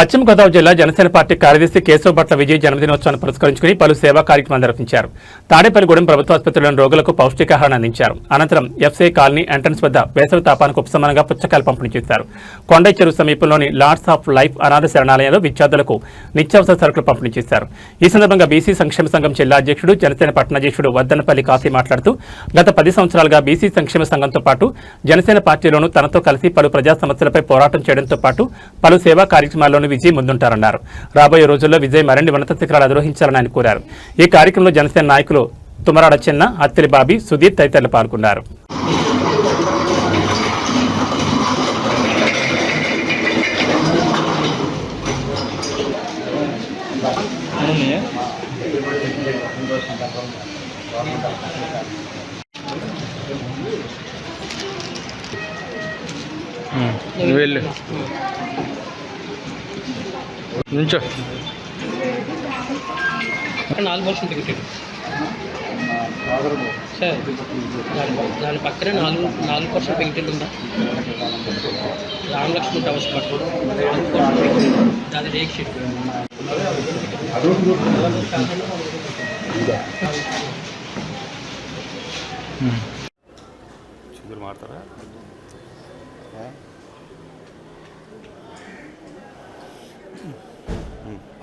పశ్చిమ గోదావరి జిల్లా జనసేన పార్టీ కార్యదర్శి కేశవ భట్ల విజయ్ జన్మదినోత్సవాన్ని పురస్కరించుకుని పలు సేవా కార్యక్రమాలు నిర్వహించారు. తాడేపల్లిగూడెం ప్రభుత్వ ఆసుపత్రిలోని రోగులకు పౌష్టికాహారం అందించారు. అనంతరం ఎఫ్సీ కాలనీ ఎంట్రన్స్ వద్ద వేసవి తాపానికి ఉపశమనంగా పుచ్చకాయలు పంపిణీ చేశారు. కొండై చెరువు సమీపంలోని లార్డ్స్ ఆఫ్ లైఫ్ అనాథ శరణాలయంలో విద్యార్థులకు నిత్యావసర సరుకులు పంపిణీ చేశారు. ఈ సందర్భంగా బీసీ సంక్షేమ సంఘం జిల్లా అధ్యక్షుడు జనసేన పట్టణాధ్యక్షుడు వద్దనపల్లి కాశీ మాట్లాడుతూ గత 10 సంవత్సరాలుగా బీసీ సంక్షేమ సంఘంతో పాటు జనసేన పార్టీలోనూ తనతో కలిసి పలు ప్రజా సమస్యలపై పోరాటం చేయడంతో పాటు పలు సేవా కార్యక్రమాల్లోనూ విజయ్ ముందుంటారన్నారు. రాబోయే రోజుల్లో విజయ్ మరిన్ని ఉన్నత శిఖరాలు అధిరోహించాలని ఆయన కోరారు. ఈ కార్యక్రమంలో జనసేన నాయకులు తుమ్మరాడ చిన్న, అత్తిలి బాబీ, సుధీర్ తదితరులు పాల్గొన్నారు. వెళ్ళు నుంచో 4% టికెట్ సార్, దాని పక్కనే 4% టికెట్ ఉందా? రామలక్ష్మణ్ టవర్స్ పట్టు 4% దాని రేక్ షీట్ మాడతారా?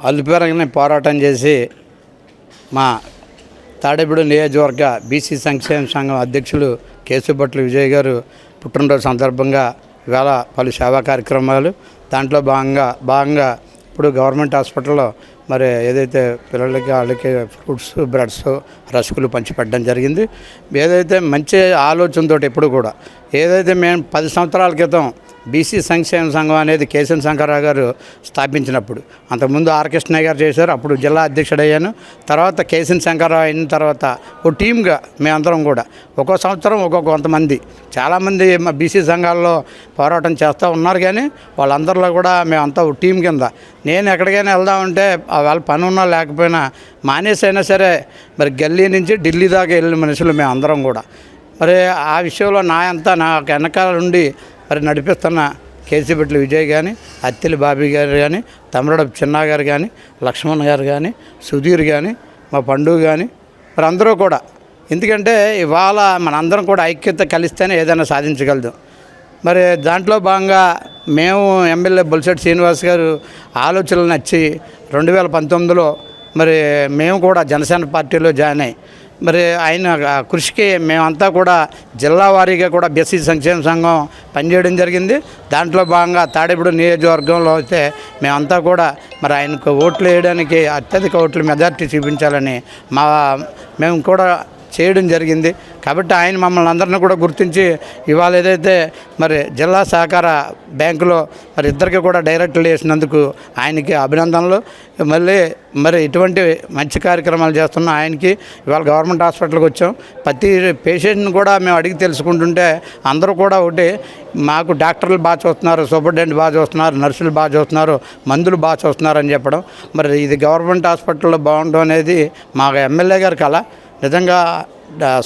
అల్లుపేరంగానే పోరాటం చేసి మా తాడేపల్లి నియోజకవర్గ బీసీ సంక్షేమ సంఘం అధ్యక్షులు కేశవ భట్ల విజయ్ గారు పుట్టినరోజు సందర్భంగా ఇవాళ పలు సేవా కార్యక్రమాలు దాంట్లో భాగంగా ఇప్పుడు గవర్నమెంట్ హాస్పిటల్లో మరి ఏదైతే పిల్లలకి వాళ్ళకి ఫ్రూట్స్, బ్రెడ్స్, రసకులు పంచిపెట్టడం జరిగింది. ఏదైతే మంచి ఆలోచనతో ఎప్పుడు కూడా ఏదైతే మేము 10 సంవత్సరాల క్రితం బీసీ సంక్షేమ సంఘం అనేది కేశవ శంకర్రావు గారు స్థాపించినప్పుడు, అంతకుముందు ఆర్ కృష్ణయ్య గారు చేశారు, అప్పుడు జిల్లా అధ్యక్షుడయ్యాను. తర్వాత కేశవ శంకర్రావు అయిన తర్వాత ఒక టీమ్గా మేమందరం కూడా ఒక్కో సంవత్సరం కొంతమంది చాలామంది మా బీసీ సంఘాల్లో పోరాటం చేస్తూ ఉన్నారు. కానీ వాళ్ళందరిలో కూడా మేమంతా ఒక టీం కింద నేను ఎక్కడికైనా వెళ్దామంటే వాళ్ళ పని ఉన్నా లేకపోయినా మానేసైనా సరే మరి గల్లీ నుంచి ఢిల్లీ దాకా వెళ్ళిన మనుషులు మేమందరం కూడా. మరి ఆ విషయంలో నా వెనకాల నుండి మరి నడిపిస్తున్న కేశవ భట్ల విజయ్ కానీ, అత్తిలి బాబీ గారు కానీ, తమరడ చిన్న గారు కానీ, లక్ష్మణ్ గారు కానీ, సుధీర్ కానీ, మా పండుగ కానీ మరి అందరూ కూడా. ఎందుకంటే ఇవాళ మనందరం కూడా ఐక్యత కలిస్తేనే ఏదైనా సాధించగలదు. మరి దాంట్లో భాగంగా మేము ఎమ్మెల్యే బొలిశెట్టి శ్రీనివాస్ గారు ఆలోచనలు నచ్చి 2019లో మరి మేము కూడా జనసేన పార్టీలో జాయిన్ అయ్యి మరి ఆయన కృషికి మేమంతా కూడా జిల్లా వారీగా కూడా బీసీ సంక్షేమ సంఘం పనిచేయడం జరిగింది. దాంట్లో భాగంగా తాడేపల్లి నియోజకవర్గంలో అయితే మేమంతా కూడా మరి ఆయనకు ఓట్లు వేయడానికి అత్యధిక ఓట్లు మెజార్టీ చూపించాలని మేము కూడా చేయడం జరిగింది. కాబట్టి ఆయన మమ్మల్ని అందరినీ కూడా గుర్తించి ఇవాళ ఏదైతే మరి జిల్లా సహకార బ్యాంకులో మరి ఇద్దరికి కూడా డైరెక్టర్లు వేసినందుకు ఆయనకి అభినందనలు. మరి ఇటువంటి మంచి కార్యక్రమాలు చేస్తున్న ఆయనకి ఇవాళ గవర్నమెంట్ హాస్పిటల్కి వచ్చాం. ప్రతి పేషెంట్ని కూడా మేము అడిగి తెలుసుకుంటుంటే అందరూ కూడా ఒకటి, మాకు డాక్టర్లు బాగా చూస్తున్నారు, సూపరింటెండెంట్ బాగా చూస్తున్నారు, నర్సులు బాగా చూస్తున్నారు, మందులు బాగా చూస్తున్నారు అని చెప్పడం. మరి ఇది గవర్నమెంట్ హాస్పిటల్లో బాగుండడం అనేది మా ఎమ్మెల్యే గారి కళ. నిజంగా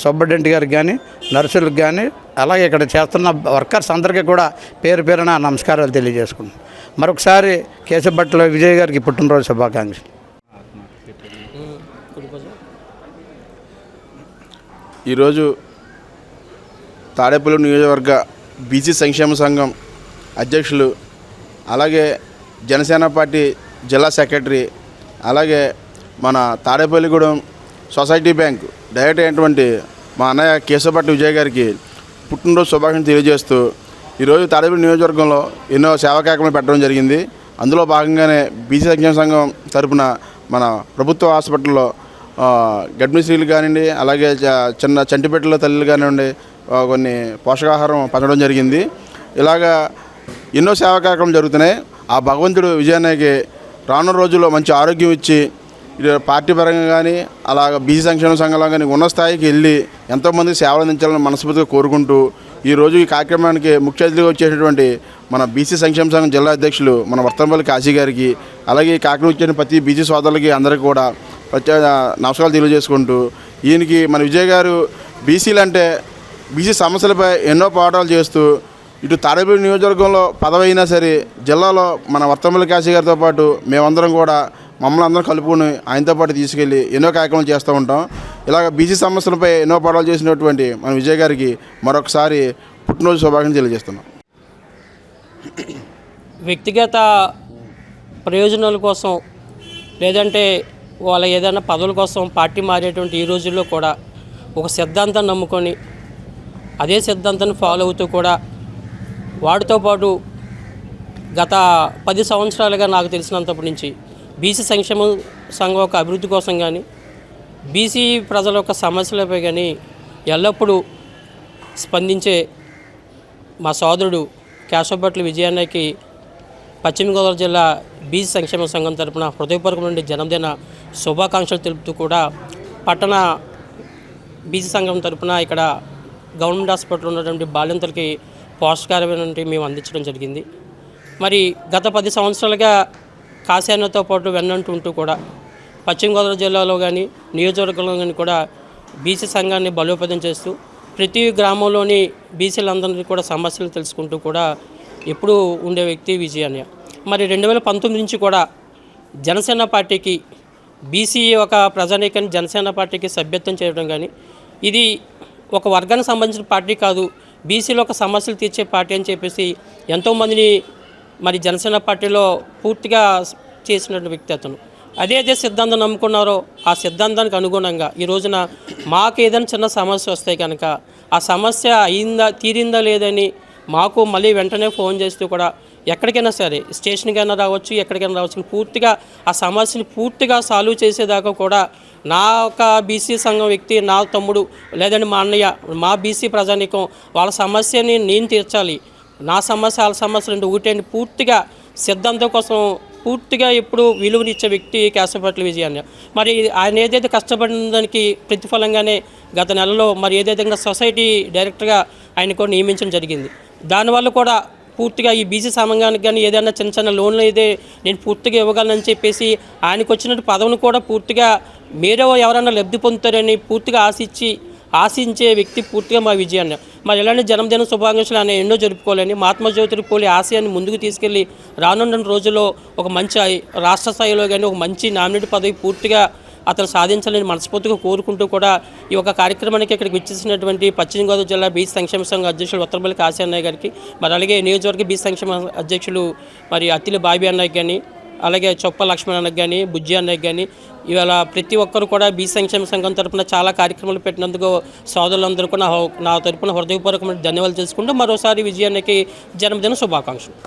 సూపరింటెండెంట్ గారికి కానీ, నర్సులకు కానీ, అలాగే ఇక్కడ చేస్తున్న వర్కర్స్ అందరికీ కూడా పేరు పేరున నమస్కారాలు తెలియజేసుకున్నాం. మరొకసారి కేశవ భట్ల విజయ్ గారికి పుట్టినరోజు శుభాకాంక్షలు. ఈరోజు తాడేపల్లి నియోజకవర్గ బీసీ సంక్షేమ సంఘం అధ్యక్షులు, అలాగే జనసేన పార్టీ జిల్లా సెక్రటరీ, అలాగే మన తాడేపల్లిగూడెం సొసైటీ బ్యాంక్ డైరెక్టర్ అయినటువంటి మా అన్నయ్య కేశవ భట్ల విజయ్ గారికి పుట్టినరోజు శుభాకాంక్షలు తెలియజేస్తూ ఈరోజు తాడేపల్లి నియోజకవర్గంలో ఎన్నో సేవా కార్యక్రమాలు పెట్టడం జరిగింది. అందులో భాగంగానే బీసీ సంక్షేమ సంఘం తరపున మన ప్రభుత్వ హాస్పిటల్లో గర్భిణీ స్త్రీలు కానివ్వండి, అలాగే చిన్న చంటిపెట్టెల తల్లులు కానివ్వండి కొన్ని పోషకాహారం పంచడం జరిగింది. ఇలాగా ఎన్నో సేవా కార్యక్రమాలు జరుగుతున్నాయి. ఆ భగవంతుడు విజయానికి రానున్న రోజుల్లో మంచి ఆరోగ్యం ఇచ్చి పార్టీ పరంగా కానీ అలాగ బీసీ సంక్షేమ సంఘంలో కానీ ఉన్న స్థాయికి వెళ్ళి ఎంతోమందికి సేవలు అందించాలని మనస్ఫూర్తిగా కోరుకుంటూ ఈరోజు ఈ కార్యక్రమానికి ముఖ్య అతిథిగా వచ్చేటటువంటి మన బీసీ సంక్షేమ సంఘం జిల్లా అధ్యక్షులు మన వర్తనపల్లి కాశీ గారికి, అలాగే ఈ కార్యక్రమం వచ్చిన ప్రతి బీసీ సోదరులకి అందరికీ కూడా ప్రత్యేక నమస్కారాలు తెలియజేసుకుంటూ, ఈయనకి మన విజయ్ గారు బీసీలు అంటే బీసీ సమస్యలపై ఎన్నో పోరాటాలు చేస్తూ ఇటు తాడేపల్లి నియోజకవర్గంలో పదవి అయినా సరే జిల్లాలో మన వర్తమల్లి కాశీ గారితో పాటు మేమందరం కూడా మమ్మల్ని అందరం కలుపుకొని ఆయనతో పాటు తీసుకెళ్ళి ఎన్నో కార్యక్రమాలు చేస్తూ ఉంటాం. ఇలాగ బీసీ సమస్యలపై ఎన్నో పోరాటాలు చేసినటువంటి మన విజయ్ గారికి మరొకసారి పుట్టినరోజు శుభాకాంక్షలు తెలియజేస్తున్నాం. వ్యక్తిగత ప్రయోజనాల కోసం లేదంటే వాళ్ళ ఏదైనా పదవుల కోసం పార్టీ మారేటువంటి ఈ రోజుల్లో కూడా ఒక సిద్ధాంతాన్ని నమ్ముకొని అదే సిద్ధాంతాన్ని ఫాలో అవుతూ కూడా వాటితో పాటు గత 10 సంవత్సరాలుగా నాకు తెలిసినంతప్పటి నుంచి బీసీ సంక్షేమ సంఘం యొక్క అభివృద్ధి కోసం కానీ బీసీ ప్రజల యొక్క సమస్యలపై కానీ ఎల్లప్పుడూ స్పందించే మా సోదరుడు కేశవభట్ల విజయన్నకి పశ్చిమ గోదావరి జిల్లా బీసీ సంక్షేమ సంఘం తరపున హృదయపూర్వక నుండి జన్మదిన శుభాకాంక్షలు తెలుపుతూ కూడా పట్టణ బీసీ సంఘం తరపున ఇక్కడ గవర్నమెంట్ హాస్పిటల్ ఉన్నటువంటి బాలింతలకి పోషకాహారమైనటువంటి మేము అందించడం జరిగింది. మరి గత 10 సంవత్సరాలుగా కాశాన్నతో పాటు వెన్నంటుంటూ కూడా పశ్చిమ గోదావరి జిల్లాలో కానీ నియోజకవర్గంలో కానీ కూడా బీసీ సంఘాన్ని బలోపేతం చేస్తూ ప్రతి గ్రామంలోని బీసీలందరినీ కూడా సమస్యలు తెలుసుకుంటూ కూడా ఎప్పుడూ ఉండే వ్యక్తి విజయన్న. మరి 2019 నుంచి కూడా జనసేన పార్టీకి బీసీ ఒక ప్రజానీకాన్ని జనసేన పార్టీకి సభ్యత్వం చేయడం కానీ ఇది ఒక వర్గానికి సంబంధించిన పార్టీ కాదు, బీసీలో ఒక సమస్యలు తీర్చే పార్టీ అని చెప్పేసి ఎంతోమందిని మరి జనసేన పార్టీలో పూర్తిగా చేసినటువంటి వ్యక్తి అతను. అదే సిద్ధాంతం నమ్ముకున్నారో ఆ సిద్ధాంతానికి అనుగుణంగా ఈ రోజున మాకు ఏదైనా చిన్న సమస్య వస్తాయి కనుక ఆ సమస్య తీరిందా లేదని మాకు మళ్ళీ వెంటనే ఫోన్ చేస్తూ కూడా ఎక్కడికైనా సరే స్టేషన్కైనా రావచ్చు, ఎక్కడికైనా రావచ్చు, పూర్తిగా ఆ సమస్యని పూర్తిగా సాల్వ్ చేసేదాకా కూడా నా ఒక బీసీ సంఘం వ్యక్తి, నా తమ్ముడు లేదంటే మా అన్నయ్య, మా బీసీ ప్రజానీకం వాళ్ళ సమస్యని నేను తీర్చాలి, నా సమస్య వాళ్ళ సమస్య రెండు ఒకటేంటి పూర్తిగా సిద్ధాంతం కోసం పూర్తిగా ఎప్పుడు విలువనిచ్చే వ్యక్తి కేశవభట్ల విజయన్న. మరి ఆయన ఏదైతే కష్టపడిన దానికి ప్రతిఫలంగానే గత నెలలో మరి ఏదైతే సొసైటీ డైరెక్టర్గా ఆయన కూడా నియమించడం జరిగింది. దానివల్ల కూడా పూర్తిగా ఈ బీసీ సంఘానికి కానీ ఏదైనా చిన్న చిన్న లోన్లు అయితే నేను పూర్తిగా ఇవ్వగలనని చెప్పేసి ఆయనకు వచ్చినట్టు పదవిని కూడా పూర్తిగా మీరే ఎవరైనా లబ్ధి పొందుతారని పూర్తిగా ఆశించే వ్యక్తి పూర్తిగా మా విజయాన్ని. మరి ఇలాంటి జన్మదిన శుభాకాంక్షలు ఆయన ఎన్నో జరుపుకోవాలని మహాత్మాజ్యోతి పోలి ఆశయాన్ని ముందుకు తీసుకెళ్ళి రానున్న రోజుల్లో ఒక మంచి రాష్ట్ర స్థాయిలో కానీ ఒక మంచి నామినేట్ పదవి పూర్తిగా అతను సాధించాలని మనస్ఫూర్తిగా కోరుకుంటూ కూడా ఈ యొక్క కార్యక్రమానికి ఇక్కడికి విచ్చేసినటువంటి పశ్చిమ గోదావరి జిల్లా బీసీ సంక్షేమ సంఘం అధ్యక్షులు వర్తమల్లి కాశీ అన్నయ్య గారికి, మరి అలాగే నియోజకవర్గ బీసీ సంక్షేమ అధ్యక్షులు మరి అత్తిలి బాబీ అన్నయ్యకి కానీ, అలాగే చొప్ప లక్ష్మణ్ అన్నకి కానీ, బుజ్జి అన్నయ్యకి కానీ, ఇవాళ ప్రతి ఒక్కరు కూడా బీసీ సంక్షేమ సంఘం తరపున చాలా కార్యక్రమాలు పెట్టినందుకు సోదరులందరూ కూడా నా తరపున హృదయపూర్వకమైన ధన్యవాదాలు తెలుసుకుంటూ మరోసారి విజయానికి జన్మదిన శుభాకాంక్షలు.